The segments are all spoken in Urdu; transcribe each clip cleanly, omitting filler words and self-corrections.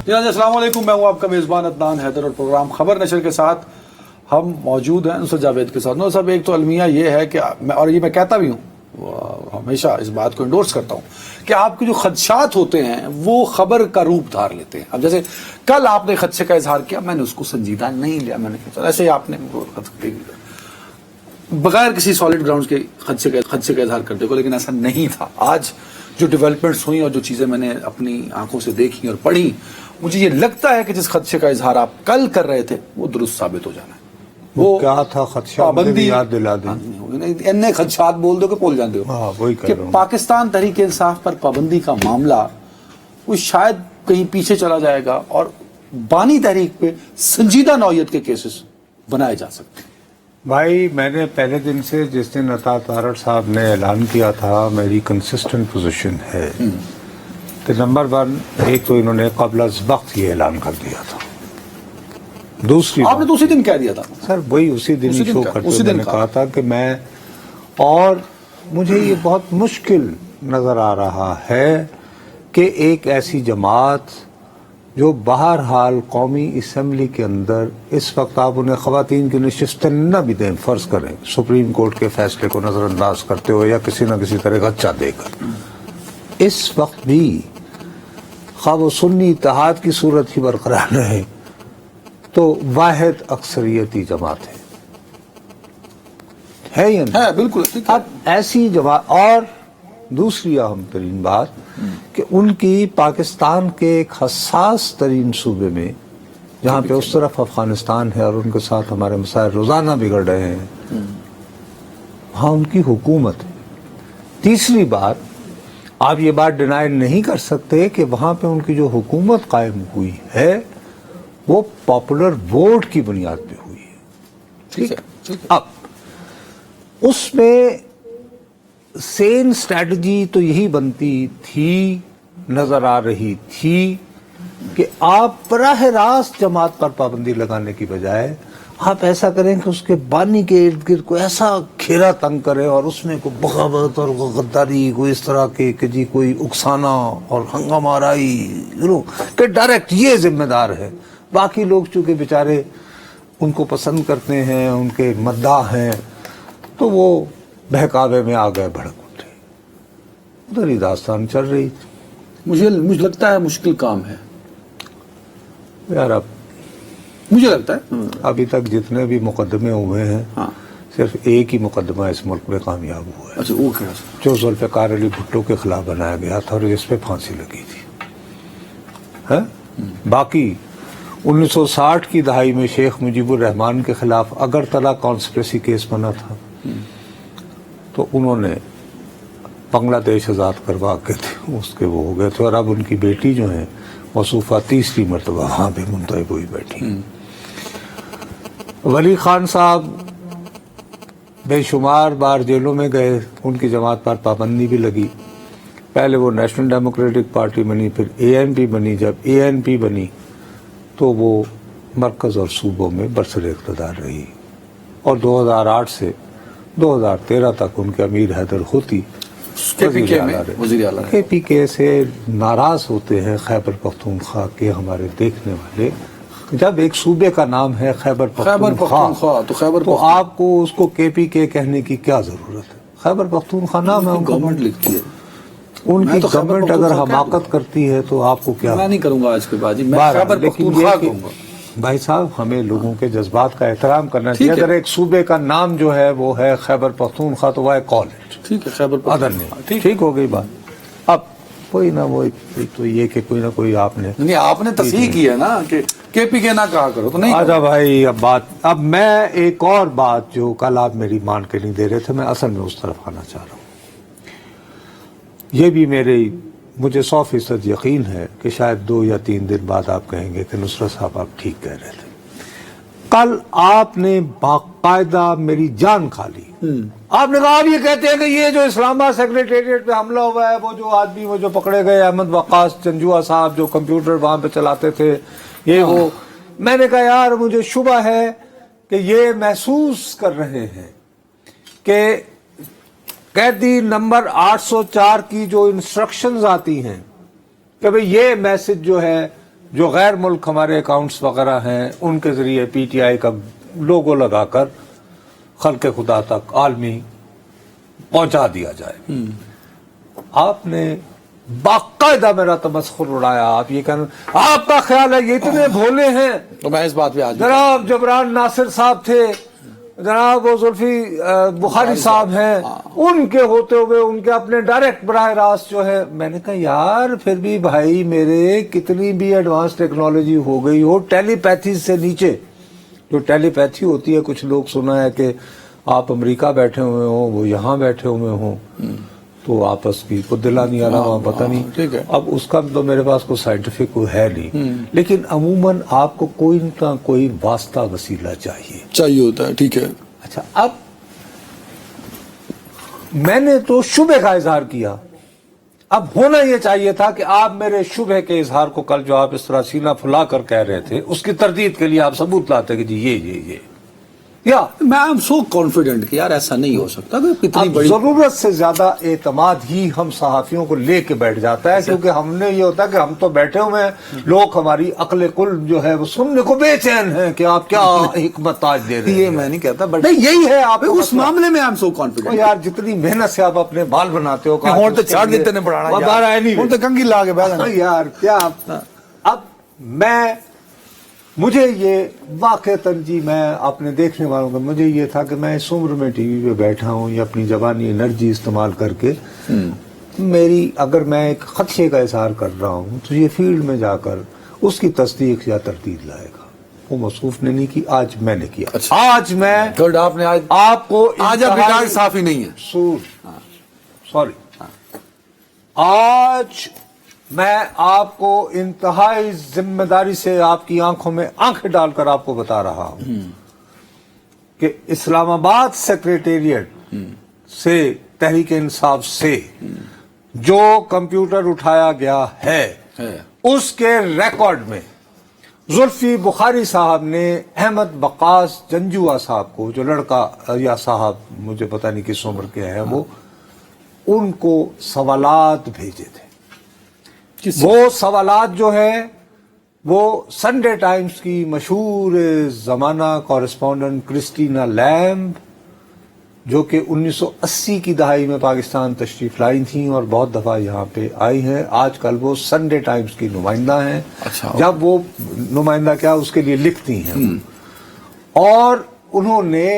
السلام علیکم، میں ہوں آپ کا میزبان عدنان حیدر اور پروگرام خبر نشر کے ساتھ ہم موجود ہیں نصرت جاوید کے ساتھ. صاحب ایک تو المیہ یہ ہے کہ اور یہ میں کہتا بھی ہوں، ہمیشہ اس بات کو انڈورس کرتا ہوں کہ آپ کے جو خدشات ہوتے ہیں وہ خبر کا روپ دھار لیتے ہیں. اب جیسے کل آپ نے خدشے کا اظہار کیا، میں نے اس کو سنجیدہ نہیں لیا، میں نے کہا ایسے ہی آپ نے بغیر کسی سالڈ گراؤنڈ کے خدشے کا اظہار کرتے کو، لیکن ایسا نہیں تھا. آج جو ڈیولپمنٹس ہوئی اور جو چیزیں میں نے اپنی آنکھوں سے دیکھی اور پڑھی، مجھے یہ لگتا ہے کہ جس خدشے کا اظہار آپ کل کر رہے تھے وہ درست ثابت ہو جانا ہے. وہ کیا تھا خدشہ؟ پابندی یاد دلا دیں. انہیں خدشات بول دو کہ بھول جاندے ہو کہ پاکستان تحریک انصاف پر پابندی کا معاملہ وہ شاید کہیں پیچھے چلا جائے گا اور بانی تحریک پہ سنجیدہ نوعیت کے کیسز بنائے جا سکتے ہیں. بھائی میں نے پہلے دن سے جس دن عطا تارڑ صاحب نے اعلان کیا تھا، میری کنسسٹنٹ پوزیشن ہے کہ نمبر 1، ایک تو انہوں نے قبل از وقت یہ اعلان کر دیا تھا. دوسری آپ نے تو اسی دن کہہ دیا تھا سر، وہی اسی دن ہی شو کرتے میں نے کہا تھا کہ میں، اور مجھے یہ بہت مشکل نظر آ رہا ہے کہ ایک ایسی جماعت جو بہرحال قومی اسمبلی کے اندر اس وقت آپ انہیں خواتین کی نشستیں نہ بھی دیں، فرض کریں سپریم کورٹ کے فیصلے کو نظر انداز کرتے ہو یا کسی نہ کسی طرح غچہ دے کر، اس وقت بھی خواب و سنی اتحاد کی صورت ہی برقرار رہے تو واحد اکثریتی جماعت ہے یا نہیں؟ بالکل. اب ایسی جماعت، اور دوسری اہم ترین بات کہ ان کی پاکستان کے ایک حساس ترین صوبے میں، جہاں پہ اس طرف افغانستان ہے اور ان کے ساتھ ہمارے مسائل روزانہ بگڑ رہے ہیں، وہاں ان کی حکومت ہے. تیسری بات، آپ یہ بات ڈینائی نہیں کر سکتے کہ وہاں پہ ان کی جو حکومت قائم ہوئی ہے وہ پاپولر ووٹ کی بنیاد پہ ہوئی ہے. ٹھیک ہے، اب اس میں سین اسٹریٹجی تو یہی بنتی تھی، نظر آ رہی تھی کہ آپ براہ راست جماعت پر پابندی لگانے کی بجائے آپ ایسا کریں کہ اس کے بانی کے ارد گرد کوئی ایسا گھیرا تنگ کرے اور اس میں کوئی بغاوت اور غداری، کوئی اس طرح کے کہ جی کوئی اکسانا اور ہنگامہ آرائی، کہ ڈائریکٹ یہ ذمہ دار ہے. باقی لوگ چونکہ بیچارے ان کو پسند کرتے ہیں، ان کے مداح ہیں، تو وہ بہکاوے میں آ گئے، بھڑک اٹھے. ادھر ہی داستان چل رہی تھی. مجھے لگتا ہے مشکل کام ہے یار. اب مجھے لگتا ہے ابھی تک جتنے بھی مقدمے ہوئے ہیں، صرف ایک ہی مقدمہ اس ملک میں کامیاب ہوا ہے. اچھا، وہ کیا؟ جو ذوالفقار علی بھٹو کے خلاف بنایا گیا تھا اور جس پہ پھانسی لگی تھی. باقی 1960 کی دہائی میں شیخ مجیب الرحمان کے خلاف اگرتلہ کانسپریسی کیس بنا تھا، تو انہوں نے بنگلہ دیش آزاد کروا کے اس کے وہ ہو گئے تھے، اور اب ان کی بیٹی جو ہیں وصوفہ تیسری مرتبہ وہاں پہ منتخب ہوئی بیٹھی. ولی خان صاحب بے شمار بار جیلوں میں گئے، ان کی جماعت پر پابندی بھی لگی. پہلے وہ نیشنل ڈیموکریٹک پارٹی بنی، پھر اے این پی بنی. جب اے این پی بنی تو وہ مرکز اور صوبوں میں برسر اقتدار رہی، اور 2008 سے 2013 تک ان کے امیر حیدر ہوتی کے پی کے سے ناراض ہوتے ہیں خیبر پختونخوا کے ہمارے دیکھنے والے. جب ایک صوبے کا نام ہے خیبر پختونخوا تو آپ کو اس کو کے پی کے کہنے کی کیا ضرورت ہے؟ خیبر پختونخوا نام ہے، گورنمنٹ لکھتی ہے. ان کی گورنمنٹ اگر حماقت کرتی ہے تو آپ کو کیا؟ میں نہیں کروں گا آج کے بعد، میں خیبر پختونخوا کہوں گا. بھائی صاحب، ہمیں لوگوں کے جذبات کا احترام کرنا چاہیے. اگر ایک صوبے کا نام جو ہے وہ ہے خیبر پختونخوا تو وائی کال اٹ. ٹھیک ہے، خیبر پختونخوا ٹھیک ہو گئی بات. اب کوئی نہ وہ تو یہ کہ کوئی نہ کوئی آپ نے تصحیح کی ہے نا کہ کے پی کے نہ کہا کرو تو نہیں. آجا بھائی، اب میں ایک اور بات جو کل آپ میری مان کے نہیں دے رہے تھے، میں اصل میں اس طرف آنا چاہ رہا ہوں. یہ بھی مجھے 100% یقین ہے کہ شاید 2 یا 3 دن بعد آپ کہیں گے کہ نصرت صاحب آپ ٹھیک کہہ رہے تھے. کل آپ نے باقاعدہ میری جان کھا لی. آپ نے کہا آپ یہ کہتے ہیں کہ یہ جو اسلام آباد سیکریٹریٹ پہ حملہ ہوا ہے، وہ جو آدمی وہ جو پکڑے گئے احمد وقاص چنجوا صاحب جو کمپیوٹر وہاں پہ چلاتے تھے، یہ وہ. میں نے کہا یار مجھے شبہ ہے کہ یہ محسوس کر رہے ہیں کہ قیدی نمبر 804 کی جو انسٹرکشنز آتی ہیں کہ بھئی یہ میسج جو ہے جو غیر ملک ہمارے اکاؤنٹس وغیرہ ہیں ان کے ذریعے پی ٹی آئی کا لوگو لگا کر خلق خدا تک عالمی پہنچا دیا جائے. آپ نے باقاعدہ میرا تمسخر اڑایا. آپ یہ کہنا آپ کا خیال ہے یہ اتنے بھولے ہیں. تو میں اس بات پہ آج جناب جبران ناصر صاحب تھے, جناب وہ زلفی بخاری صاحب ہیں, ان کے ہوتے ہوئے ان کے اپنے ڈائریکٹ براہ راست جو ہے. میں نے کہا یار پھر بھی بھائی میرے کتنی بھی ایڈوانس ٹیکنالوجی ہو گئی ہو, ٹیلی پیتھی سے نیچے جو ٹیلی پیتھی ہوتی ہے, کچھ لوگ سنا ہے کہ آپ امریکہ بیٹھے ہوئے ہوں, وہ یہاں بیٹھے ہوئے ہوں, تو آپس کی کو دلا نہیں آ رہا, پتہ نہیں. اب اس کا تو میرے پاس کوئی سائنٹیفک کوئی ہے نہیں, لیکن عموماً آپ کو کوئی نہ کوئی واسطہ وسیلہ چاہیے ہوتا ہے. ٹھیک ہے. اچھا, اب میں نے تو شبہ کا اظہار کیا. اب ہونا یہ چاہیے تھا کہ آپ میرے شبہ کے اظہار کو کل جو آپ اس طرح سینہ پھلا کر کہہ رہے تھے اس کی تردید کے لیے آپ ثبوت لاتے کہ جی یہ یا میں ایم سو کانفیڈنٹ کہ یار ایسا نہیں ہو سکتا. کتنی بڑی ضرورت سے زیادہ اعتماد ہی ہم صحافیوں کو لے کے بیٹھ جاتا ہے, کیونکہ ہم نے یہ ہوتا ہے کہ ہم تو بیٹھے ہوئے ہیں, لوگ ہماری عقل کل جو ہے وہ سننے کو بے چین ہیں کہ آپ کیا حکمت تاج دے رہے ہیں. یہ میں نہیں کہتا, بٹ نہیں یہی ہے آپ اس معاملے میں ایم سو کانفیڈنٹ. یار جتنی محنت سے آپ اپنے بال بناتے ہو ہون تو چھاڑ دیتے نے بڑھانا, ہون تو کنگھی لا کے بیٹھا یار کیا. اب مجھے یہ واقعتاً جی میں اپنے دیکھنے والوں کا مجھے یہ تھا کہ میں اس عمر میں ٹی وی پہ بیٹھا ہوں یا اپنی جوانی انرجی استعمال کر کے میری اگر میں ایک خدشے کا اظہار کر رہا ہوں تو یہ فیلڈ میں جا کر اس کی تصدیق یا تردید لائے گا. وہ موصوف نے نہیں کی, آج میں نے کیا. آج میں آپ نے آپ کو آج اب ریکارڈ صاف ہی نہیں ہے. سوری, آج میں آپ کو انتہائی ذمہ داری سے آپ کی آنکھوں میں آنکھیں ڈال کر آپ کو بتا رہا ہوں کہ اسلام آباد سیکریٹریٹ سے تحریک انصاف سے جو کمپیوٹر اٹھایا گیا ہے اس کے ریکارڈ میں زلفی بخاری صاحب نے احمد بقاس جنجوعہ صاحب کو, جو لڑکا یا صاحب مجھے پتہ نہیں کس عمر کے ہے, وہ ان کو سوالات بھیجے تھے. وہ سوالات جو ہے وہ سنڈے ٹائمز کی مشہور زمانہ کورسپونڈنٹ کرسٹینا لیمب, جو کہ 1980 کی دہائی میں پاکستان تشریف لائی تھیں اور بہت دفعہ یہاں پہ آئی ہیں. آج کل وہ سنڈے ٹائمز کی نمائندہ ہیں. جب وہ نمائندہ کیا اس کے لیے لکھتی ہیں, اور انہوں نے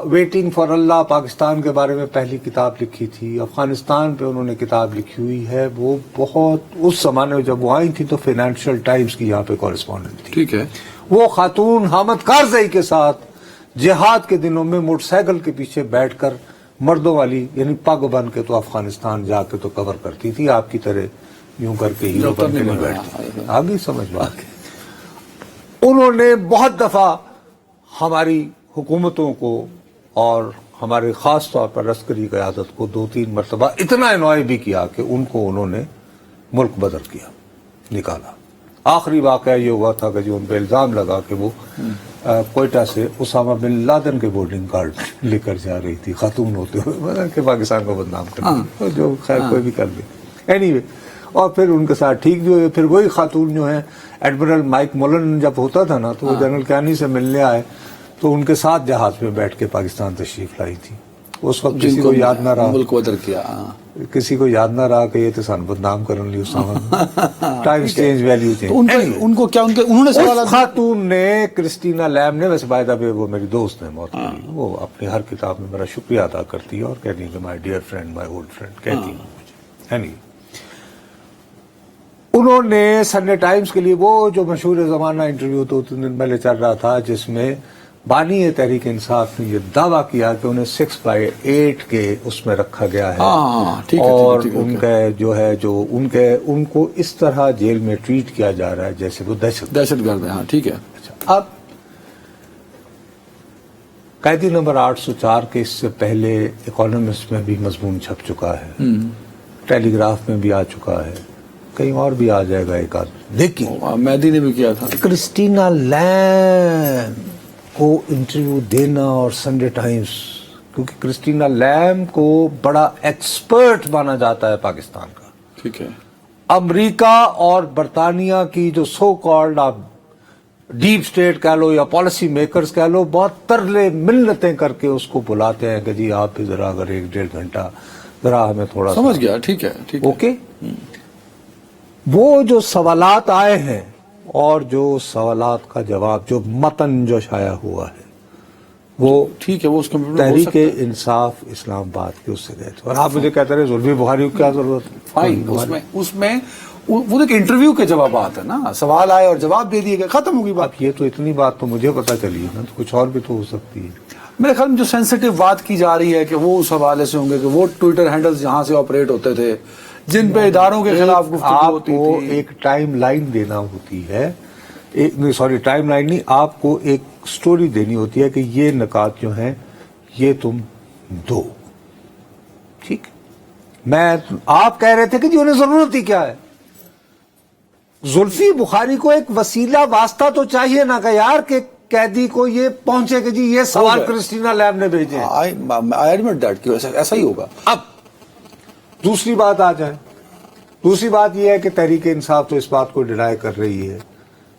ویٹنگ فار اللہ پاکستان کے بارے میں پہلی کتاب لکھی تھی. افغانستان پہ انہوں نے کتاب لکھی ہوئی ہے. وہ بہت اس زمانے میں جب وہ آئی تھی تو فائنینشیل ٹائمز کی یہاں پہ کورسپونڈنٹ تھی. ٹھیک ہے. وہ خاتون حامد کارزئی کے ساتھ جہاد کے دنوں میں موٹر سائیکل کے پیچھے بیٹھ کر مردوں والی یعنی پگ بن کے تو افغانستان جا کے تو کور کرتی تھی, آپ کی طرح یوں کر کے ہیرو بن کے نہیں بیٹھتی. آپ بھی سمجھ بات ہے. انہوں نے بہت دفعہ ہماری حکومتوں کو اور ہمارے خاص طور پر عسکری قیادت کو 2-3 مرتبہ اتنا انوائے بھی کیا کہ ان کو انہوں نے ملک بدر کیا, نکالا. آخری واقعہ یہ ہوا تھا کہ جو ان پہ الزام لگا کہ وہ کوئٹہ سے اسامہ بن لادن کے بورڈنگ کارڈ لے کر جا رہی تھی خاتون ہوتے ہوئے, کہ پاکستان کو بدنام کرنا, جو خیر کوئی بھی کر لے. اینی وے, اور پھر ان کے ساتھ ٹھیک بھی ہوئے. پھر وہی خاتون جو ہیں ایڈمرل مائک مولن جب ہوتا تھا نا تو وہ جنرل کیانی سے ملنے آئے تو ان کے ساتھ جہاز میں بیٹھ کے پاکستان تشریف لائی تھی. اس وقت کسی کو یاد نہ رہا, ملک بدر کیا, کسی کو یاد نہ رہا کہ یہ تو سن بدنام کرنے لی Usama. Times change, value change. ان کو کیا انہوں نے اس خاتون نے کرسٹینا لیمب نے, ویسے بائی دا وے وہ میری دوست ہیں موت کی, وہ اپنی ہر کتاب میں میرا شکریہ ادا کرتی ہے اور کہتی ہے کہ my dear friend, my old friend کہتی ہیں مجھے. انہوں نے سنڈے ٹائمز کے لیے وہ جو مشہور زمانہ انٹرویو 2-3 دن پہلے چل رہا تھا جس میں بانی تحریک انصاف نے یہ دعویٰ کیا کہ انہیں 6/8 کے اس میں رکھا گیا ہے, اور ان کا جو ہے جو ان کو اس طرح جیل میں ٹریٹ کیا جا رہا ہے جیسے وہ دہشت گرد ہے. ٹھیک ہے. اب قیدی نمبر 804 کے اس سے پہلے اکانومسٹ میں بھی مضمون چھپ چکا ہے, ٹیلی گراف میں بھی آ چکا ہے, کہیں اور بھی آ جائے گا ایک آدھ. لیکن مہدی نے بھی کیا تھا. کرسٹینا لیمب کو انٹرویو دینا اور سنڈے ٹائمز, کیونکہ کرسٹینا لیمب کو بڑا ایکسپرٹ مانا جاتا ہے پاکستان کا. ٹھیک ہے. امریکہ اور برطانیہ کی جو سو کالڈ آپ ڈیپ اسٹیٹ کہہ لو یا پالیسی میکرز کہہ لو، بہت ترلے منتیں کر کے اس کو بلاتے ہیں کہ جی آپ بھی ذرا اگر 1-1.5 گھنٹہ ذرا ہمیں تھوڑا سمجھ گیا، ٹھیک ہے ٹھیک ہے، اوکے. وہ جو سوالات آئے ہیں اور جو سوالات کا جواب جو متن جو شائع ہوا ہے وہ ٹھیک ہے، وہ اس کمپیوٹر تحریک انصاف اسلام آباد کے اس سے گئے تھے. اور آپ مجھے کہتے رہے زلفی بخاری کو کیا ضرورت ہے؟ فائن، اس میں وہ ایک انٹرویو کے جوابات ہیں نا، سوال آئے اور جواب دے دیے گئے، ختم ہوگی بات. اب یہ تو اتنی بات تو مجھے پتہ چلی ہے نا، تو کچھ اور بھی تو ہو سکتی ہے. میرے خیال میں جو سینسیٹیو بات کی جا رہی ہے کہ وہ اس حوالے سے ہوں گے کہ وہ ٹویٹر ہینڈلز جہاں سے آپریٹ ہوتے تھے جن پہ اداروں کے خلاف گفتگو آپ ہوتی کو تھی. ایک ٹائم لائن دینا ہوتی ہے، سوری ٹائم لائن نہیں، آپ کو ایک سٹوری دینی ہوتی ہے کہ یہ نکات جو ہیں یہ تم دو. ٹھیک، میں آپ کہہ رہے تھے کہ جی انہیں ضرورت ہی کیا ہے. زلفی بخاری کو ایک وسیلہ واسطہ تو چاہیے نا کہ یار کہ قیدی کو یہ پہنچے کہ جی یہ سوال کرسٹینا لیمب نے بھیجے. I admit that کہ ایسا ہی ہوگا. اب دوسری بات آ جائے، دوسری بات یہ ہے کہ تحریک انصاف تو اس بات کو ڈینائی کر رہی ہے.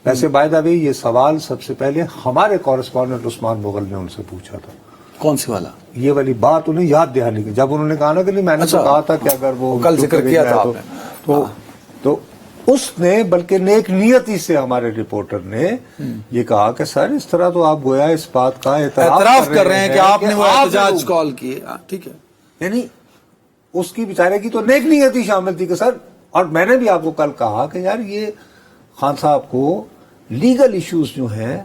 ویسے بائی دا وے یہ سوال سب سے پہلے ہمارے کورسپونڈنٹ عثمان مغل نے ان سے پوچھا تھا. کون سی والا؟ یہ والی بات انہیں یاد دہانی کی، جب انہوں نے کہا نا کہ نہیں میں نے تو کہا تھا کہ اگر وہ کل ذکر کیا تھا آپ نے، تو اس نے بلکہ نیک نیتی سے ہمارے رپورٹر نے یہ کہا کہ سر اس طرح تو آپ گویا اس بات کا اعتراف کر رہے ہیں کہ آپ نے وہ احتجاج کال کیے. ٹھیک ہے، یعنی اس کی بیچارے کی تو نیک نیتی شامل تھی کہ سر. اور میں نے بھی آپ کو کل کہا کہ یار یہ خان صاحب کو لیگل ایشوز جو ہیں،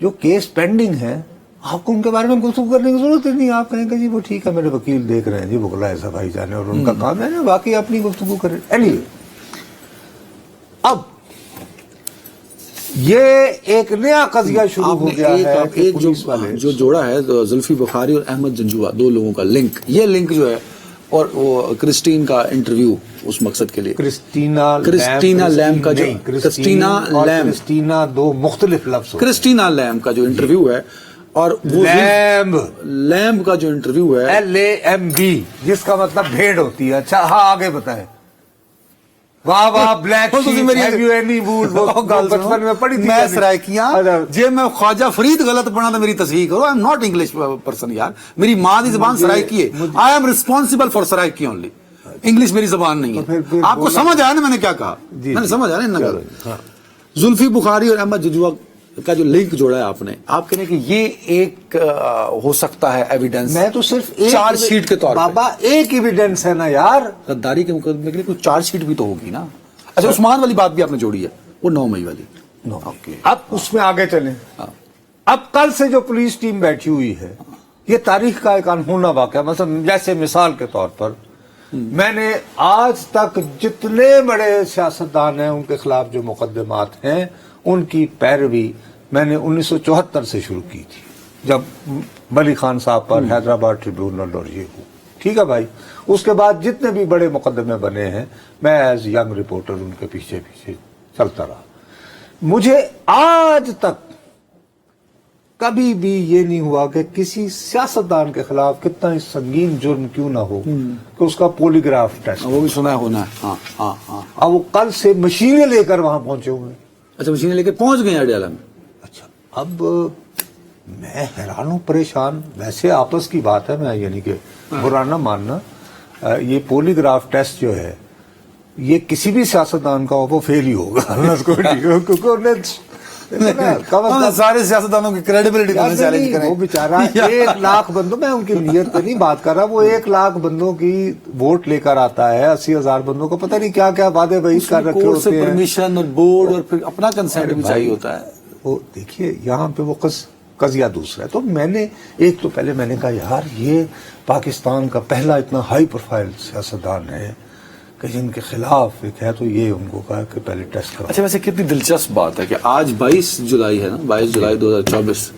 جو کیس پینڈنگ ہیں، آپ کو ان کے بارے میں گفتگو کرنے کی ضرورت ہی نہیں. آپ کہیں کہ جی وہ ٹھیک ہے میرے وکیل دیکھ رہے ہیں جی بگلا ایسا بھائی جانے، اور ان کا کام ہے نا باقی اپنی گفتگو کریں. اینی اب یہ ایک نیا قضیہ شروع ہو گیا ہے. ایک جو جوڑا ہے زلفی بخاری اور احمد جنجوعہ، دو لوگوں کا لنک، یہ لنک جو ہے، اور وہ کرسٹین کا انٹرویو اس مقصد کے لیے، کرسٹینا لیمب کا جو کرسٹینا دو مختلف لفظ، کرسٹینا لیمب کا جو انٹرویو ہے، اور وہ لیمب کا جو انٹرویو ہے LAMB جس کا مطلب بھیڑ ہوتی ہے. اچھا ہاں آگے بتائیں. واہ واہ بلیک بچپن میں پڑھی تھی میں سرائکیاں جی، میں خواجہ فرید غلط پڑھا تو میری تصحیح کرو. I am not English person یار، میری مادری زبان سرائکی ہے. I am responsible for Saraiki only, English میری زبان نہیں ہے. آپ کو سمجھ آیا نا میں نے کیا کہا؟ میں نے سمجھ آیا نا. زلفی بخاری اور احمد جنجوعہ کا جو لنک جوڑا ہے آپ نے، آپ کہنے کہ یہ ایک ہو سکتا ہے ایویڈنس. میں تو صرف چارج شیٹ کے طور پر، بابا ایک ایویڈنس ہے نا یار، غداری کے مقدمے کے لیے کوئی چارج شیٹ بھی تو ہوگی نا. اچھا عثمان والی بات بھی آپ نے جوڑی ہے، وہ 9 مئی والی. اب اس میں آگے چلیں. اب کل سے جو پولیس ٹیم بیٹھی ہوئی ہے، یہ تاریخ کا ایک انہونا واقعہ. مثلا جیسے مثال کے طور پر میں نے آج تک جتنے بڑے سیاستدان ہیں ان کے خلاف جو مقدمات ہیں ان کی پیروی میں نے 1974 سے شروع کی تھی، جب ولی خان صاحب پر حیدرآباد ٹریبیونل اور یہ ہو. ٹھیک ہے بھائی. اس کے بعد جتنے بھی بڑے مقدمے بنے ہیں میں ایز ینگ رپورٹر ان کے پیچھے پیچھے چلتا رہا. مجھے آج تک کبھی بھی یہ نہیں ہوا کہ کسی سیاستدان کے خلاف کتنا ہی سنگین جرم کیوں نہ ہو کہ اس کا پولیگراف ٹیسٹ، وہ بھی سنا ہونا ہے. ہاں ہاں ہاں. اب وہ کل سے مشینیں لے کر وہاں پہنچے ہوئے ہیں. اچھا مشینیں لے کے پہنچ گئے ہیں اڈیالہ میں. اچھا اب میں حیران ہوں، پریشان. ویسے آپس کی بات ہے، میں یعنی کہ برا نہ ماننا، یہ پولیگراف ٹیسٹ جو ہے یہ کسی بھی سیاستدان کا ہو وہ فیل ہی ہوگا. سارے سیاستدانوں کی کریڈیبلٹی کو چیلنج کریں. وہ بیچارہ 1 لاکھ بندوں، میں ان کی نیت پہ نہیں بات کر رہا، وہ 1 لاکھ بندوں کی ووٹ لے کر آتا ہے، 80,000 بندوں کو پتہ نہیں کیا کیا وعدے وعید کر رکھے ہوتے ہیں، پرمیشن اور بورڈ اور پھر اپنا کنسنٹ بھی چاہیے ہوتا ہے. وہ دیکھیے یہاں پہ وہ قضیہ دوسرا ہے. تو میں نے ایک تو پہلے میں نے کہا یار یہ پاکستان کا پہلا اتنا ہائی پروفائل سیاستدان ہے کہ جن کے خلاف ایک ہے، تو یہ ان کو کہا کہ پہلے ٹیسٹ کرو. اچھا ویسے کتنی دلچسپ بات ہے کہ آج 22 جولائی ہے نا، 22 جولائی 2024.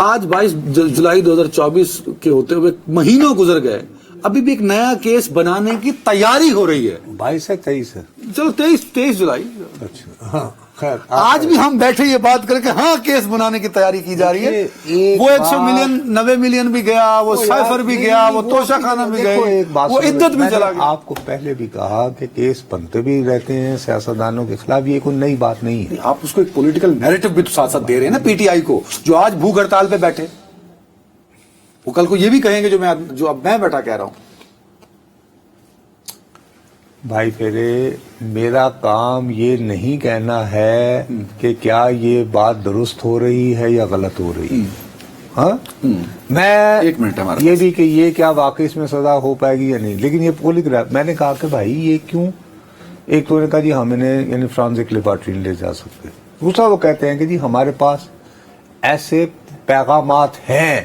آج 22 جولائی 2024 کے ہوتے ہوئے مہینوں گزر گئے، ابھی بھی ایک نیا کیس بنانے کی تیاری ہو رہی ہے. 22 ہے 23 ہے، چلو 23 جولائی. اچھا ہاں. خیر، آج بھی ہم بیٹھے یہ بات کر کے ہاں کیس بنانے کی تیاری کی جا رہی ہے. وہ 100 ملین 90 ملین بھی گیا, وہ سائفر بھی گیا, وہ توشہ خانہ بھی گئے, وہ عدت بھی چلا گیا. آپ کو پہلے بھی کہا کہ کیس بنتے بھی رہتے ہیں سیاستدانوں کے خلاف, یہ کوئی نئی بات نہیں ہے. آپ اس کو ایک پولیٹیکل نیریٹو بھی تو ساتھ ساتھ دے رہے ہیں نا پی ٹی آئی کو, جو آج بھوک ہڑتال پہ بیٹھے, وہ کل کو یہ بھی کہیں گے جو اب میں بیٹھا کہہ رہا ہوں. بھائی پھیرے, میرا کام یہ نہیں کہنا ہے کہ کیا یہ بات درست ہو رہی ہے یا غلط ہو رہی ہے. ہاں, میں ایک منٹ ہمارا یہ بھی کہ یہ کیا واقعی اس میں سزا ہو پائے گی یا نہیں, لیکن یہ پولیگراف میں نے کہا کہ بھائی یہ کیوں. ایک تو نے کہا جی ہم انہیں یعنی فرانزک لیبارٹری لے جا سکتے. دوسرا وہ کہتے ہیں کہ جی ہمارے پاس ایسے پیغامات ہیں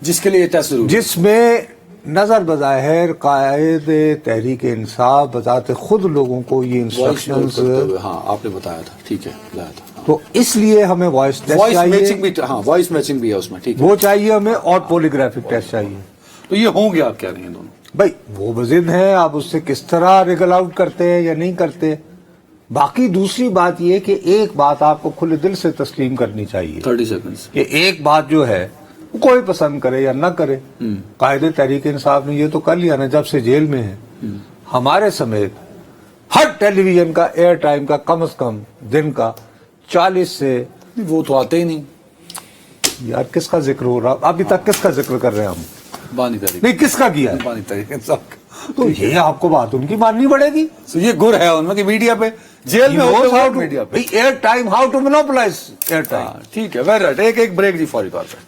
جس کے لیے ٹیسٹ ضروری ہے. جس میں نظر بظاہر قائد تحریک انصاف بذات خود لوگوں کو یہ انسٹرکشنز, ہاں آپ نے بتایا تھا, ٹھیک ہے بتایا تھا. تو اس لیے ہمیں وائس ٹیسٹ وائس چاہیے, میچنگ بھی, ہاں وائس میچنگ بھی ہے اس میں, ٹھیک ہے وہ چاہیے ہمیں, اور پولیگرافک ٹیسٹ چاہیے. تو یہ ہوں گے آپ کہہ رہے ہیں دونوں. بھائی وہ وزن ہے, آپ اس سے کس طرح ریگل آؤٹ کرتے ہیں یا نہیں کرتے. باقی دوسری بات یہ کہ ایک بات آپ کو کھلے دل سے تسلیم کرنی چاہیے 30 سیکنڈز. کہ ایک بات جو ہے کوئی پسند کرے یا نہ کرے, قائد تحریک انصاف نے یہ تو کر لیا نا جب سے جیل میں ہے. ہمارے سمیت ہر ٹیلی ویژن کا ایئر ٹائم کا کم از کم دن کا 40 سے, وہ تو آتے ہی نہیں. یار کس کا ذکر ہو رہا ابھی تک, کس کا ذکر کر رہے ہیں ہم, بانی تحریک, نہیں کس کا کیا ہے. بانی تحریک انصاف. تو یہ آپ کو بات ان کی ماننی پڑے گی. تو یہ گر ہے ان میں کہ میڈیا پہ جیل میں ہوتے ہوئے میڈیا پہ air time, how to monopolize air time. ٹھیک ہے, ویری رائٹ. ایک بریک جی فوری طور پہ.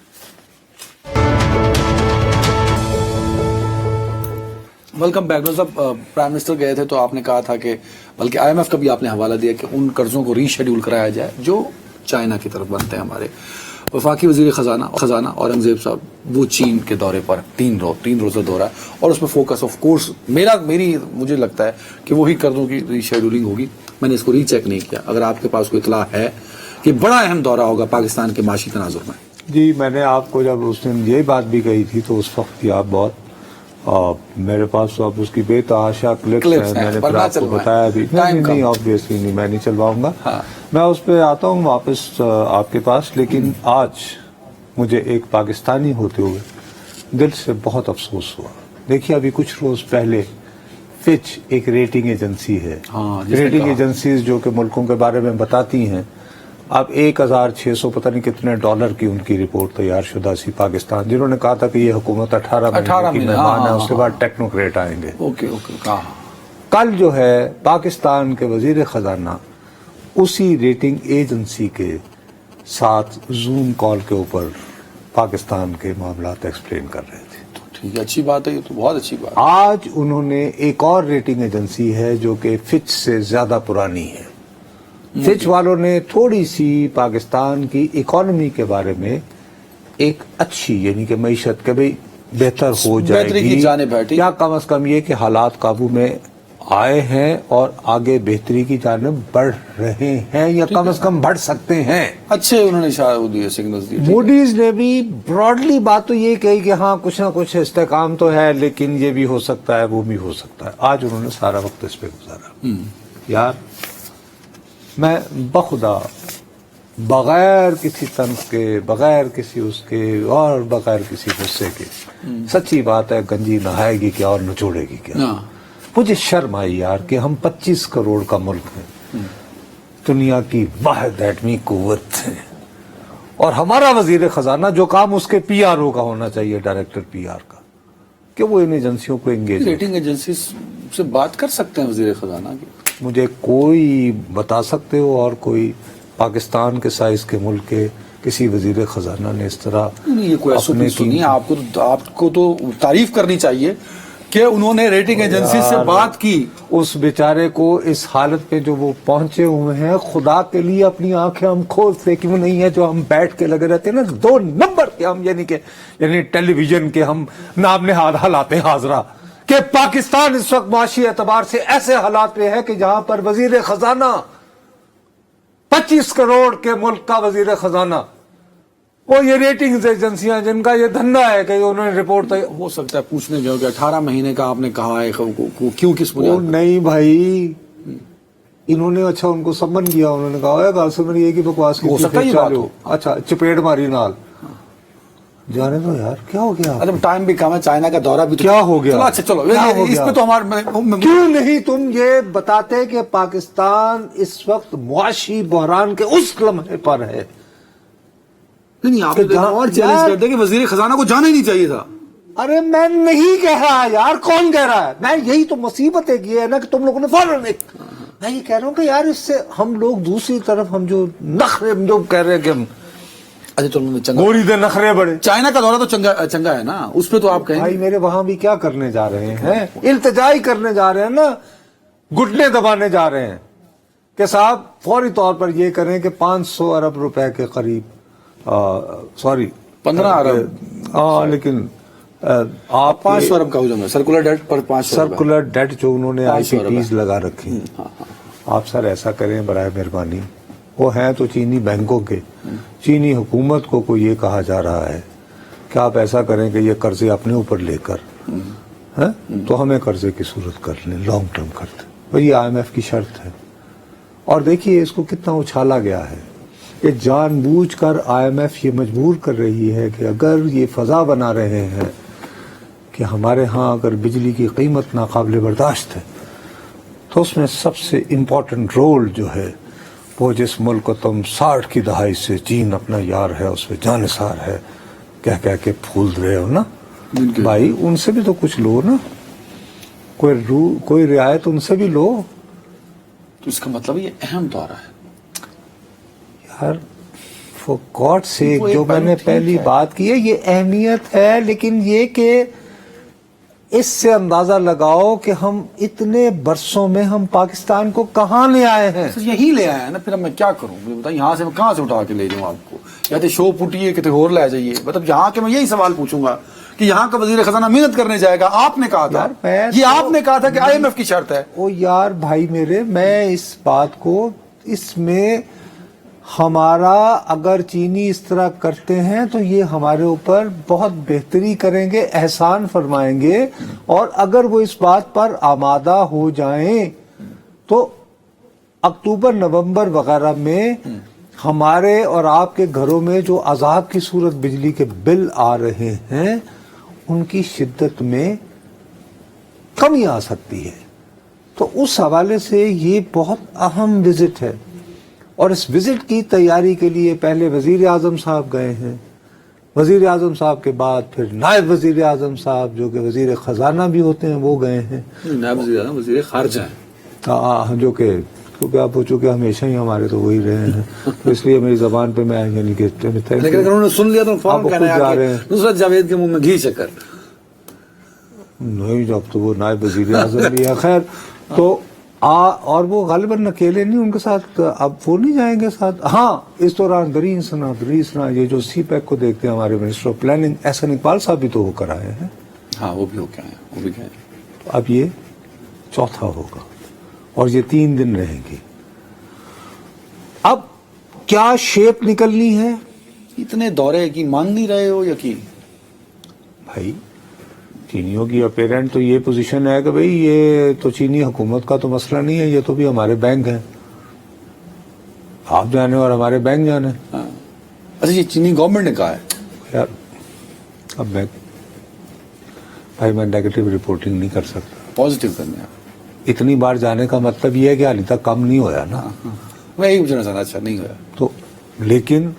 Welcome back. ڈاکٹر صاحب, پرائم منسٹر گئے تھے تو آپ نے کہا تھا کہ بلکہ آئی ایم ایف کا بھی آپ نے حوالہ دیا کہ ان قرضوں کو ری شیڈول کرایا جائے جو چائنا کی طرف بنتے ہیں. ہمارے وفاقی وزیر خزانہ اورنگزیب صاحب وہ چین کے دورے پر 3 روزہ دورہ ہے, اور اس میں فوکس آف کورس مجھے لگتا ہے کہ وہی قرضوں کی ری شیڈولنگ ہوگی. میں نے اس کو ری چیک نہیں کیا, اگر آپ کے پاس کوئی اطلاع ہے کہ بڑا اہم دورہ ہوگا پاکستان کے معاشی تناظر میں. جی میں نے آپ کو جب اس دن یہ بات بھی کہی تھی تو اس وقت بھی آپ بہت میرے پاس تو اب اس کی بے تحاشا کلپس ہیں, میں نے پھر آپ کو بتایا بھی نہیں, آبویسلی نہیں, میں نہیں چلواؤں گا. میں اس پہ آتا ہوں واپس آپ کے پاس. لیکن آج مجھے ایک پاکستانی ہوتے ہوئے دل سے بہت افسوس ہوا. دیکھیے ابھی کچھ روز پہلے فچ ایک ریٹنگ ایجنسی ہے, ریٹنگ ایجنسیز جو کہ ملکوں کے بارے میں بتاتی ہیں, اب 1600 پتہ نہیں کتنے ڈالر کی ان کی رپورٹ تیار شدہ سی پاکستان, جنہوں نے کہا تھا کہ یہ حکومت 18 مہینے کی مہمان ہے, اس کے بعد ٹیکنوکریٹ آئیں گے. کل جو ہے پاکستان کے وزیر خزانہ اسی ریٹنگ ایجنسی کے ساتھ زوم کال کے اوپر پاکستان کے معاملات ایکسپلین کر رہے تھے. ٹھیک ہے, اچھی بات ہے, یہ تو بہت اچھی بات. آج انہوں نے ایک اور ریٹنگ ایجنسی ہے جو کہ فچ سے زیادہ پرانی ہے. فچ والوں نے تھوڑی سی پاکستان کی اکانومی کے بارے میں ایک اچھی یعنی کہ معیشت کے بھی بہتر ہو جائے گی, کیا کم از کم یہ کہ حالات قابو میں آئے ہیں اور آگے بہتری کی جانب بڑھ رہے ہیں یا کم از کم بڑھ سکتے ہیں. اچھے انہوں نے اشارہ دیے, سگنلز دیے. موڈیز نے بھی براڈلی بات تو یہ کہی کہ ہاں کچھ نہ کچھ استحکام تو ہے, لیکن یہ بھی ہو سکتا ہے وہ بھی ہو سکتا ہے. آج انہوں نے سارا وقت اس پہ گزارا. یار میں بخدا بغیر کسی طنز کے, بغیر کسی اس کے, اور بغیر کسی غصے کے, سچی بات ہے گنجی نہائے گی کیا اور نچوڑے گی کیا. مجھے شرم آئی یار کہ ہم 25 کروڑ کا ملک ہیں, دنیا کی واحد ایٹمی قوت ہے, اور ہمارا وزیر خزانہ جو کام اس کے پی آر او کا ہونا چاہیے, ڈائریکٹر پی آر کا, کہ وہ ان ایجنسیوں کو انگیج. ریٹنگ ایجنسی سے بات کر سکتے ہیں وزیر خزانہ کی. مجھے کوئی بتا سکتے ہو اور کوئی پاکستان کے سائز کے ملک کے کسی وزیر خزانہ نے اس طرح یہ کوئی ایسو نہیں ہے. آپ کو تو تعریف کرنی چاہیے کہ انہوں نے ریٹنگ ایجنسی سے بات کی. اس بیچارے کو اس حالت پہ جو وہ پہنچے ہوئے ہیں, خدا کے لیے اپنی آنکھیں ہم کھولتے کیوں نہیں ہے, جو ہم بیٹھ کے لگے رہتے ہیں نا 2 نمبر کے, ہم یعنی ٹیلی ویژن کے ہم نام نہاد حالات حاضرہ, کہ پاکستان اس وقت معاشی اعتبار سے ایسے حالات پہ ہے کہ جہاں پر وزیر خزانہ 25 کروڑ کے ملک کا وزیر خزانہ, وہ یہ ریٹنگ ایجنسیاں جن کا یہ دھندا ہے کہ انہوں نے رپورٹ ہو سکتا ہے پوچھنے جو کہ 18 مہینے کا آپ نے کہا ہے, کیوں کس وہ نہیں بھائی, انہوں نے اچھا ان کو سمن کیا, انہوں نے کہا گال سے میری یہ کی بکواس کی ہو سکتا ہے یہ بات ہو. اچھا چپیٹ ماری نال, جانے دو یار کیا ہو گیا, اب ٹائم بھی کم ہے, چائنا کا دورہ بھی کیا ہو گیا, اچھا چلو اس پہ تو ہمارے کیوں نہیں تم یہ بتاتے کہ پاکستان اس وقت معاشی بحران کے اس لمحے پر ہے. نہیں آپ اور چیلنج کرتے کہ وزیر خزانہ کو جانا ہی نہیں چاہیے تھا. ارے میں نہیں کہہ رہا یار, کون کہہ رہا ہے, میں یہی تو مصیبت ایک یہ ہے نا کہ تم لوگوں نے فوراً میں یہ کہہ رہا ہوں کہ یار اس سے ہم لوگ دوسری طرف ہم جو نخرے جو کہہ رہے ہیں کہ ہم اچھا چلو چنگا, گوری دے نخرے بڑے, چائنا کا دورہ تو چنگا ہے نا, اس پہ تو آپ کہیں بھائی میرے وہاں بھی کیا کرنے جا رہے ہیں, التجائی کرنے جا رہے ہیں نا, گھٹنے دبانے جا رہے ہیں کہ صاحب فوری طور پر یہ کریں کہ 500 ارب روپے کے قریب, سوری 15 ارب, ہاں لیکن آپ 500 ارب کا ہو جائے سرکولر ڈیٹ پر 500 سرکولر ڈیٹ جو انہوں نے آئی پی پیز لگا رکھی, آپ سر ایسا کریں برائے مہربانی, وہ ہیں تو چینی بینکوں کے, چینی حکومت کو یہ کہا جا رہا ہے کہ آپ ایسا کریں کہ یہ قرضے اپنے اوپر لے کر تو ہمیں قرضے کی صورت کر لیں, لانگ ٹرم کرتے, وہی آئی ایم ایف کی شرط ہے. اور دیکھیے اس کو کتنا اچھالا گیا ہے, کہ جان بوجھ کر آئی ایم ایف یہ مجبور کر رہی ہے کہ اگر یہ فضا بنا رہے ہیں کہ ہمارے ہاں اگر بجلی کی قیمت ناقابل برداشت ہے تو اس میں سب سے امپورٹنٹ رول جو ہے وہ جس ملک کو تم 60 کی دہائی سے چین اپنا یار ہے اس میں جانثار ہے کہہ کے پھول رہے ہو نا بھائی, ان سے بھی تو کچھ لو نا, کوئی رعایت ان سے بھی لو. تو اس کا مطلب یہ اہم دورہ ہے یار, فور گاڈ سیک, جو میں نے پہلی بات کی ہے یہ اہمیت ہے, لیکن یہ کہ اس سے اندازہ لگاؤ کہ ہم اتنے برسوں میں ہم پاکستان کو کہاں لے آئے ہیں. یہی لے آئے ہیں نا, پھر اب میں کیا کروں, بتائیں یہاں سے میں کہاں سے اٹھا کے لے جاؤں آپ کو, یا تو شو پٹیے کتے اور لے جائیے, مطلب یہاں کے میں یہی سوال پوچھوں گا کہ یہاں کا وزیر خزانہ محنت کرنے جائے گا, آپ نے کہا تھا, یہ آپ نے کہا تھا کہ آئی ایم ایف کی شرط ہے. او یار بھائی میرے, میں اس بات کو, اس میں ہمارا اگر چینی اس طرح کرتے ہیں تو یہ ہمارے اوپر بہت بہتری کریں گے, احسان فرمائیں گے, اور اگر وہ اس بات پر آمادہ ہو جائیں تو اکتوبر نومبر وغیرہ میں ہمارے اور آپ کے گھروں میں جو عذاب کی صورت بجلی کے بل آ رہے ہیں ان کی شدت میں کمی آ سکتی ہے. تو اس حوالے سے یہ بہت اہم وزٹ ہے, اور اس وزٹ کی تیاری کے لیے پہلے وزیر اعظم صاحب گئے ہیں, وزیر اعظم صاحب کے بعد پھر نائب وزیر اعظم صاحب جو کہ وزیر خزانہ بھی ہوتے ہیں وہ گئے ہیں, نائب وزیر اعظم وزیر خارجہ ہیں, جو کہ کیونکہ آپ پوچھو کہ ہمیشہ ہی ہمارے تو وہی رہے ہیں, تو اس لیے میری زبان پہ میں یعنی کہ لیکن اگر انہوں نے سن لیا تو فوراً کہنا ہے نصرت جاوید کے منہ میں گھی شکر نہیں, جب تو وہ نائب وزیر اعظم بھی ہے. خیر تو اور وہ غالباً اکیلے نہیں, ان کے ساتھ اب وہ نہیں جائیں گے ساتھ. ہاں اس دوران دریسنا یہ جو سی پیک کو دیکھتے ہیں ہمارے minister of planning Ahsan Iqbal صاحب بھی تو ہو کر آئے ہیں. ہاں وہ بھی ہو کے آئے, وہ بھی گئے. اب یہ چوتھا ہوگا اور یہ 3 دن رہیں گی. اب کیا شیپ نکلنی ہے, اتنے دورے کی مان نہیں رہے ہو یا کی بھائی چینیوں کی اپیرنٹ تو یہ پوزیشن ہے کہ بھئی یہ تو چینی حکومت کا تو مسئلہ نہیں ہے, یہ تو بھی ہمارے بینک ہیں, آپ جانے اور ہمارے بینک جانے. اچھا یہ چینی گورنمنٹ نے کہا ہے یار, اب میں نیگیٹو رپورٹنگ نہیں کر سکتا, پازیٹیو کرنے اتنی بار جانے کا مطلب یہ ہے کہ حالی تک کم نہیں ہویا نا, میں یہی پوچھنا چاہتا, اچھا نہیں ہوا تو, لیکن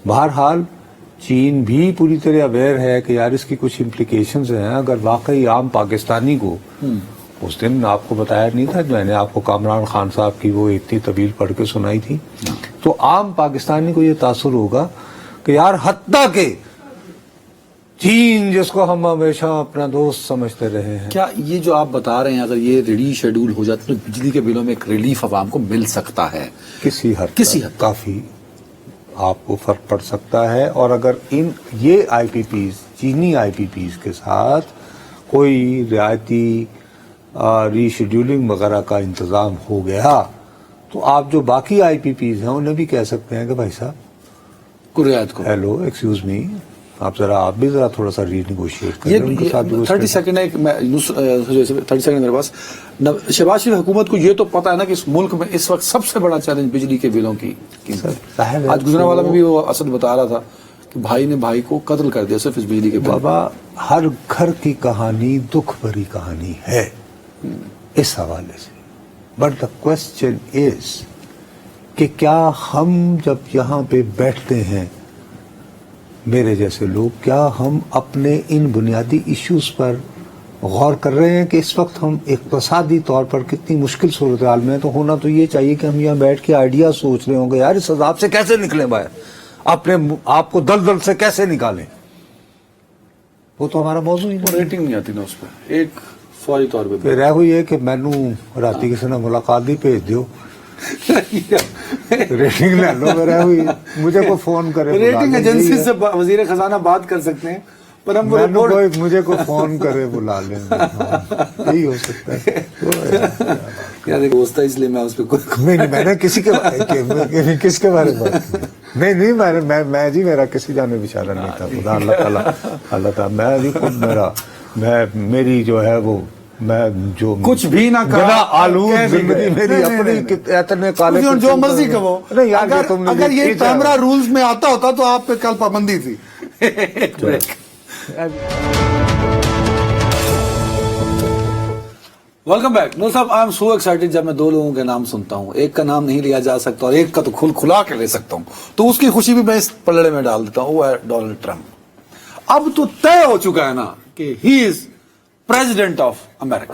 بہرحال چین بھی پوری طرح اویئر ہے کہ یار اس کی کچھ امپلیکیشنز ہیں. اگر واقعی عام پاکستانی کو, اس دن آپ کو بتایا نہیں تھا, میں نے آپ کو کامران خان صاحب کی وہ اتنی طویل پڑھ کے سنائی تھی, تو عام پاکستانی کو یہ تاثر ہوگا کہ یار حتیٰ کہ چین جس کو ہم ہمیشہ اپنا دوست سمجھتے رہے ہیں, کیا یہ جو آپ بتا رہے ہیں اگر یہ ریڈی شیڈول ہو جاتا تو بجلی کے بلوں میں ایک ریلیف عوام کو مل سکتا ہے کسی حد کافی آپ کو فرق پڑ سکتا ہے. اور اگر یہ آئی پی پیز, چینی آئی پی پیز کے ساتھ کوئی رعایتی ری شیڈیولنگ وغیرہ کا انتظام ہو گیا تو آپ جو باقی آئی پی پیز ہیں انہیں بھی کہہ سکتے ہیں کہ بھائی صاحب کو رعایت کو, ہیلو ایکسکیوز می, آپ بھی ذرا تھوڑا سا ری نیگوشیٹ کریں ان کے ساتھ. 30 سیکنڈ ہے 30 سیکنڈ میرے پاس. شہباز شریف حکومت کو یہ تو پتا ہے نا کہ اس ملک میں اس وقت سب سے بڑا چیلنج بجلی کے بلوں کی قیمت ہے. آج گجرانوالہ میں بھی وہ اسد بتا رہا تھا کہ بھائی نے بھائی کو قتل کر دیا صرف اس بجلی کے بل. بابا ہر گھر کی کہانی دکھ بھری کہانی ہے اس حوالے سے. بٹ دا کوشچن از کہ کیا ہم جب یہاں پہ بیٹھتے ہیں میرے جیسے لوگ, کیا ہم اپنے ان بنیادی ایشوز پر غور کر رہے ہیں کہ اس وقت ہم اقتصادی طور پر کتنی مشکل صورتحال میں ہیں. تو ہونا تو یہ چاہیے کہ ہم یہاں بیٹھ کے آئیڈیا سوچ رہے ہوں گے یار اس عذاب سے کیسے نکلیں بھائی, اپنے آپ کو دلدل سے کیسے نکالیں. وہ تو ہمارا موضوع ہی نہیں. ریٹنگ نہیں آتی نا اس پہ ایک فوری طور پہ. رہ ہوئی ہے کہ مینو راتی کسی نے ملاقات بھی بھیج دیو ریٹنگ لے لو. رہ ہوئی مجھے کو فون کرے, ریٹنگ ایجنسی سے وزیر خزانہ بات کر سکتے ہیں پر ہم مجھے کو فون کرے بلا لیں یہی ہو سکتا ہے. اس لیے میں اس پہ نہیں میں نے کسی کے بارے میں نہیں میں جی میرا کسی جانے بچارہ نہیں تھا. خدا اللہ تعالیٰ میں بھی خود میری جو ہے وہ میں جو کچھ بھی نہ کہا آلود زندگی میری اپنی اتنے کالے جو مرضی کہو. اگر یہ کیمرہ رولز میں آتا ہوتا تو آپ پہ کل پابندی تھی. Welcome back. نور صاحب, آئی ایم سو ایکسائٹیڈ جب میں دو لوگوں کے نام سنتا ہوں. ایک کا نام نہیں لیا جا سکتا اور ایک کا تو کھلا کے لے سکتا ہوں, تو اس کی خوشی بھی میں اس پلڑے میں ڈال دیتا ہوں. وہ ہے ڈونلڈ ٹرمپ. اب تو طے ہو چکا ہے نا کہ ہی از پریزیڈنٹ آف امریکہ.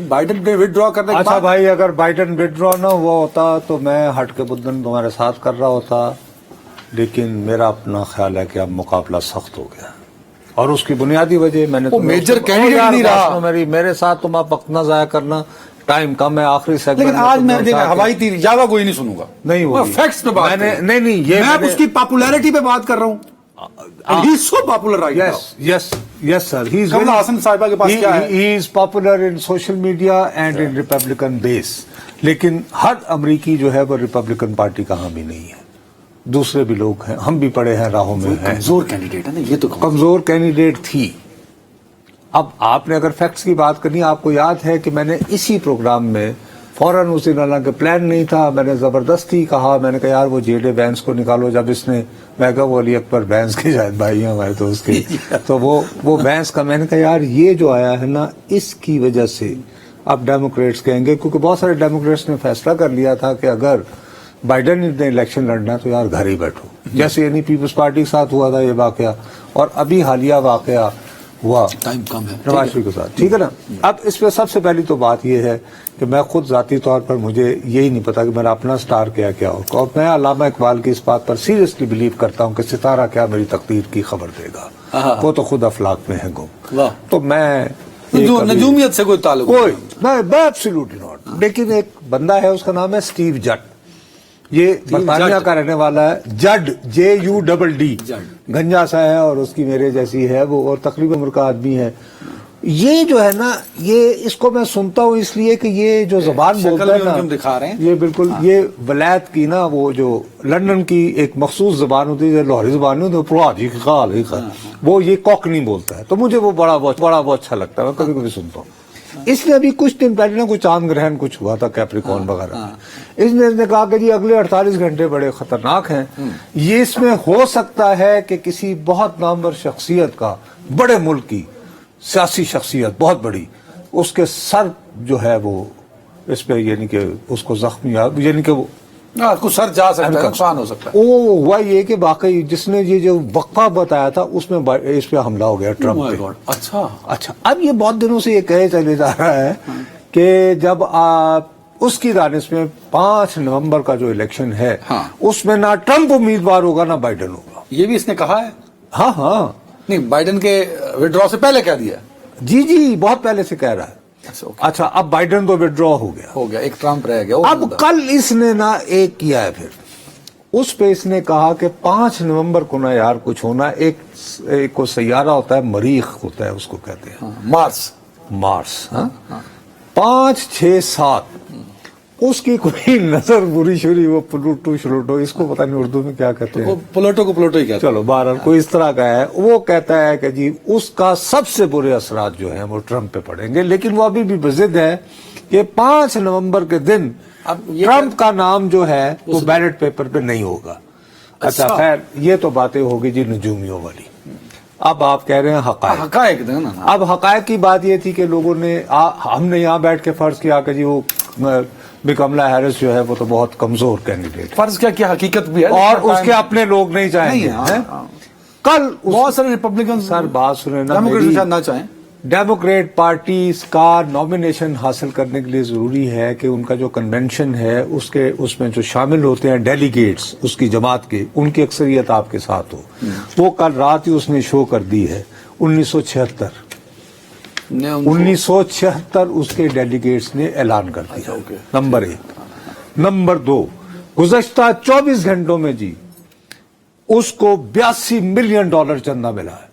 بائیڈن نے وڈرا کرنے کے بعد. اچھا بھائی, اگر بائیڈن وڈرا نہ ہوا ہوتا تو میں ہٹ کے بدن تمہارے ساتھ کر رہا ہوتا, لیکن میرا اپنا خیال ہے کہ اب مقابلہ سخت ہو گیا اور اس کی بنیادی وجہ میں نے میجر کینڈیڈیٹ نہیں رہا. میرے ساتھ تم آپ وقت نہ ضائع کرنا, ٹائم کم ہے, آخری سیگمنٹ. لیکن آج میں ہوائی تیر جاوا کوئی نہیں سنوں گا. نہیں وہ فیکٹس پہ بات نہیں یہ میں اس کی پاپولیرٹی پہ بات کر رہا ہوں. He is so popular right now. Yes sir. Kamla حسن صاحبہ کے پاس کیا ہے. He is popular in social media and in Republican base. لیکن ہر امریکی جو ہے وہ ریپبلکن پارٹی کا حامی نہیں ہے. دوسرے بھی لوگ ہیں, ہم بھی پڑے ہیں راہوں میں. کمزور کینڈیڈیٹ ہے نا, یہ تو کمزور کینڈیڈیٹ تھی. اب آپ نے اگر فیکٹس کی بات کرنی, آپ کو یاد ہے کہ میں نے اسی پروگرام میں فوراً اس دن حالانکہ پلان نہیں تھا, میں نے زبردستی کہا, میں نے کہا یار وہ جے ڈے وینس کو نکالو. جب اس نے میں کہا وہ علی اکبر وینس کے شاید بھائی ہیں ہمارے دوست کے, تو وہ وینس کا, میں نے کہا یار یہ جو آیا ہے نا اس کی وجہ سے اب ڈیموکریٹس کہیں گے, کیونکہ بہت سارے ڈیموکریٹس نے فیصلہ کر لیا تھا کہ اگر بائیڈن نے الیکشن لڑنا تو یار گھر ہی بیٹھو, جیسے یعنی پیپلز پارٹی کے ساتھ ہوا تھا یہ واقعہ, اور ابھی حالیہ واقعہ ہوا ٹائم کم ہے نواز شریف کے ساتھ. ٹھیک ہے نا. اب اس پہ سب سے پہلی تو بات یہ ہے کہ میں خود ذاتی طور پر مجھے یہی نہیں پتا کہ میرا اپنا سٹار کیا ہوگا, اور میں علامہ اقبال کی اس بات پر سیریسلی بلیو کرتا ہوں کہ ستارہ کیا میری تقدیر کی خبر دے گا, وہ تو خود افلاک میں ہے گم. تو میں نجومیت سے کوئی تعلق میں ایبسولوٹلی ناٹ. لیکن ایک بندہ ہے اس کا نام ہے اسٹیو جٹ, یہ برطانیہ کا رہنے والا ہے. جڈ JUDD گنجا سا ہے اور اس کی میرے جیسی ہے وہ, اور تقریباً عمر کا آدمی ہے. یہ جو ہے نا یہ اس کو میں سنتا ہوں اس لیے کہ یہ جو زبان بولتا ہے نا دکھا رہے ہیں یہ بالکل یہ ولایت کی نا وہ جو لندن کی ایک مخصوص زبان ہوتی ہے, لاہوری زبان نہیں ہوتی, وہ یہ کوکنی بولتا ہے. تو مجھے وہ بڑا بہت اچھا لگتا ہے, میں کبھی کبھی سنتا ہوں. اس نے ابھی کچھ دن پہلے نا کوئی چاند گرہن کچھ ہوا تھا کیپریکون وغیرہ, اس نے کہا کہ جی اگلے 48 گھنٹے بڑے خطرناک ہیں. یہ اس میں ہو سکتا ہے کہ کسی بہت نامور شخصیت کا, بڑے ملک کی سیاسی شخصیت بہت بڑی, اس کے سر جو ہے وہ اس پہ یعنی کہ اس کو زخمی یعنی کہ وہ کچھ سر جا سکتا ہے, نقصان ہو سکتا ہے. وہ ہوا یہ کہ واقعی جس نے یہ جو وقفہ بتایا تھا اس میں اس پہ حملہ ہو گیا ٹرمپ پہ. اچھا اب یہ بہت دنوں سے یہ کہے چلے جا رہا ہے کہ جب آپ اس کی دانش میں 5 نومبر کا جو الیکشن ہے اس میں نہ ٹرمپ امیدوار ہوگا نہ بائیڈن ہوگا. یہ بھی اس نے کہا ہے. ہاں نہیں, بائیڈن کے وڈرا سے پہلے کہہ دیا. جی بہت پہلے سے کہہ رہا ہے. اچھا اب بائیڈن تو وڈرا ہو گیا, ایک ٹرمپ رہ گیا. اب کل اس نے نا ایک کیا ہے, پھر اس پہ اس نے کہا کہ 5 نومبر کو نا یار کچھ ہونا. ایک کو سیارہ ہوتا ہے, مریخ ہوتا ہے اس کو کہتے ہیں, مارس. 5 6 7 اس کی کوئی نظر بری شری وہ پلوٹو شلوٹو اس کو پتہ نہیں اردو میں کیا کہتے ہیں, پلوٹو کو پلوٹو ہی کہتے ہیں. چلو بہرحال کوئی اس طرح کا ہے, وہ کہتا ہے کہ جی اس کا سب سے برے اثرات جو ہیں وہ ٹرمپ پہ پڑیں گے, لیکن وہ ابھی بھی بضد ہے کہ 5 نومبر کے دن ٹرمپ کا نام جو ہے وہ بیلٹ پیپر پہ نہیں ہوگا. اچھا خیر, یہ تو باتیں ہوگی جی نجومیوں والی. اب آپ کہہ رہے ہیں حقائق دیں نا. اب حقائق کی بات یہ تھی کہ لوگوں نے ہم نے یہاں بیٹھ کے فرض کیا کہ جی وہ کملا ہیرس جو ہے وہ تو بہت کمزور کینڈیڈیٹ, فرض کیا کہ حقیقت بھی ہے, اور اس کے اپنے لوگ نہیں چاہیں گے. کل بہت سارے ریپبلکن سر بات سنیں نا, نہ چاہیں. ڈیموکریٹ پارٹی کا نامینیشن حاصل کرنے کے لیے ضروری ہے کہ ان کا جو کنونشن ہے اس میں جو شامل ہوتے ہیں ڈیلیگیٹس اس کی جماعت کے, ان کی اکثریت آپ کے ساتھ ہو. وہ کل رات ہی اس نے شو کر دی ہے 1976 اس کے ڈیلیگیٹس نے اعلان کر دیا. نمبر 1. نمبر 2, گزشتہ 24 گھنٹوں میں جی اس کو $82 ملین چندہ ملا ہے,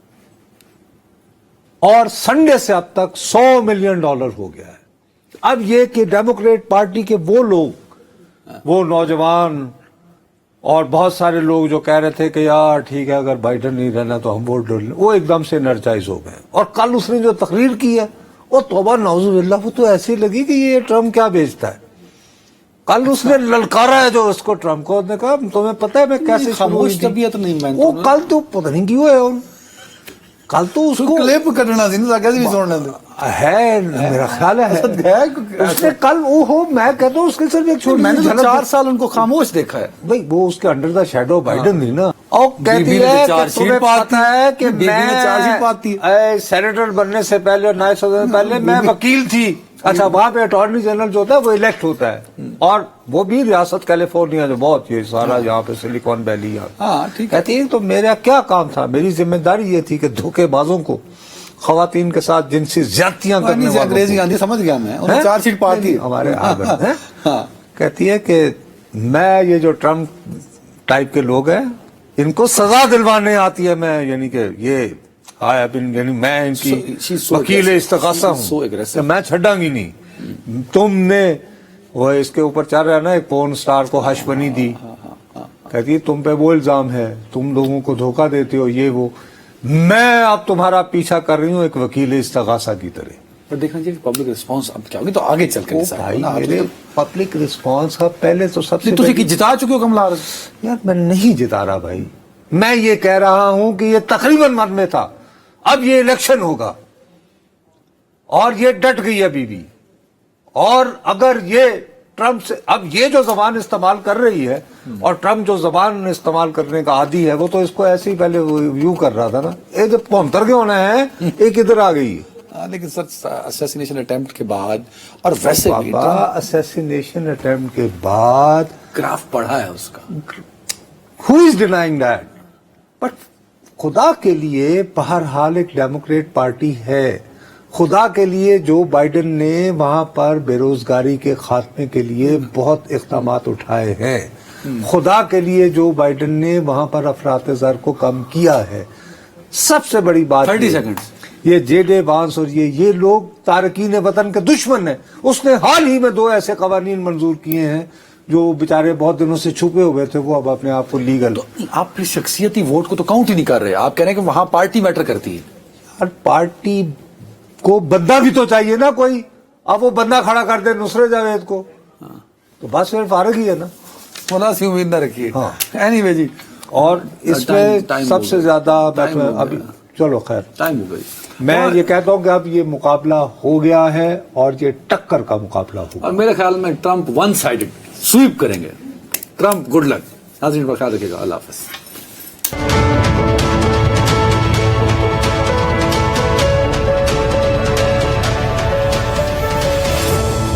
اور سنڈے سے اب تک $100 ملین ہو گیا ہے. اب یہ کہ ڈیموکریٹ پارٹی کے وہ لوگ, وہ نوجوان اور بہت سارے لوگ جو کہہ رہے تھے کہ یار ٹھیک ہے اگر بائیڈن نہیں رہنا تو ہم ووٹ ڈال لیں, وہ ایک دم سے انرجائز ہو گئے. اور کل اس نے جو تقریر کی ہے وہ توبہ نعوذ باللہ, وہ تو ایسی لگی کہ یہ ٹرمپ کیا بیچتا ہے. کل اس نے للکارا ہے جو اس کو ٹرمپ کو, نے کہا تمہیں پتہ ہے میں کیسے خاموش طبیعت نہیں میں وہ کل تو پتہ نہیں کیوں ہے, کل تو اس کو کلپ کرنا سی نا, کیسے بھی سننا ہے میرا خیال ہے اس نے کل وہ میں کہتا ہوں اس کے صرف ایک چھوٹی, میں نے 4 سال ان کو خاموش دیکھا ہے بھائی, وہ اس کے انڈر دا شیڈو بائیڈن نہیں نا. اور کہتی ہے کہ تمہیں پتہ ہے کہ میں سینیٹر بننے سے پہلے اور نائب صدر سے پہلے میں وکیل تھی. اچھا, وہاں پہ اٹارنی جنرل جو ہوتا ہے وہ الیکٹ ہوتا ہے, اور وہ بھی ریاست کیلیفورنیا جو بہت یہ سارا یہاں پہ سلیکون ویلی. کہتی ہے تو میرا کیا کام تھا, میری ذمہ داری یہ تھی کہ دھوکے بازوں کو, خواتین کے ساتھ جنسی زیادتیاں کرنے والوں, انگریزی آندھی سمجھ گیا میں, 4 سیٹ پارٹی ہمارے کہتی ہے کہ میں یہ جو ٹرمپ ٹائپ کے لوگ ہیں ان کو سزا دلوانے آتی ہے, میں یعنی کہ یہ یعنی میں ان کی وکیل استغاثہ ہوں, میں چھڈاں گی نہیں. تم نے وہ اس کے اوپر چل رہا ہے نا ایک پورن سٹار کو ہش بنی دی, کہتی ہے تم پہ وہ الزام ہے, تم لوگوں کو دھوکہ دیتے ہو یہ وہ, میں اب تمہارا پیچھا کر رہی ہوں ایک وکیل استغاثہ کی طرح. پر دیکھنا چاہیے پبلک رسپانس اب کیا ہوگی, تو آگے چل کے میرے پبلک رسپانس کا پہلے تو سب سے جتا چکے ہو کملا ہیرس. یار میں نہیں جتا رہا بھائی, میں یہ کہہ رہا ہوں کہ یہ تقریباً من میں تھا, اب یہ الیکشن ہوگا اور یہ ڈٹ گئی ابھی بھی. اور اگر یہ ٹرمپ سے اب یہ جو زبان استعمال کر رہی ہے, اور ٹرمپ جو زبان استعمال کرنے کا عادی ہے, وہ تو اس کو ایسے ہی پہلے یوں کر رہا تھا نا, ایک جب پونتر کے ہونا ہے ایک ادھر آ گئی. لیکن سر اسیسینیشن اٹیمپٹ کے بعد, اور ویسے بھی اسیسینیشن اٹیمپٹ کے بعد گراف بڑھا ہے اس کا, who is denying that, but خدا کے لیے بہرحال ایک ڈیموکریٹ پارٹی ہے. خدا کے لیے جو بائیڈن نے وہاں پر بے روزگاری کے خاتمے کے لیے بہت اقدامات اٹھائے ہیں, خدا کے لیے جو بائیڈن نے وہاں پر افراط زر کو کم کیا ہے. سب سے بڑی بات 30 سیکنڈ یہ جے ڈے وانس اور یہ لوگ تارکین وطن کے دشمن ہیں. اس نے حال ہی میں 2 ایسے قوانین منظور کیے ہیں جو بیچارے بہت دنوں سے چھپے ہوئے تھے, وہ اب اپنے آپ کو لیگل. آپ اپنی شخصیتی ووٹ کو تو کاؤنٹ ہی نہیں کر رہے, آپ کہہ رہے ہیں کہ وہاں پارٹی میٹر کرتی ہے. اور پارٹی کو بندہ بھی تو چاہیے نا کوئی, اب وہ بندہ کھڑا کر دے نصرت جاوید کو تو بس پھر فارغ ہی ہے نا. مولا سی امید نہ رکھیے. اینی وے جی, اور اس میں سب سے زیادہ ابھی چلو خیر ٹائم ہو گئی. میں یہ کہتا ہوں کہ اب یہ مقابلہ ہو گیا ہے اور یہ ٹکر کا مقابلہ ہوگا, اور میرے خیال میں ٹرمپ 1 سائیڈڈ سویپ کریں گے. Trump good luck. ناظرین پر خیال رکھیے گا, اللہ حافظ.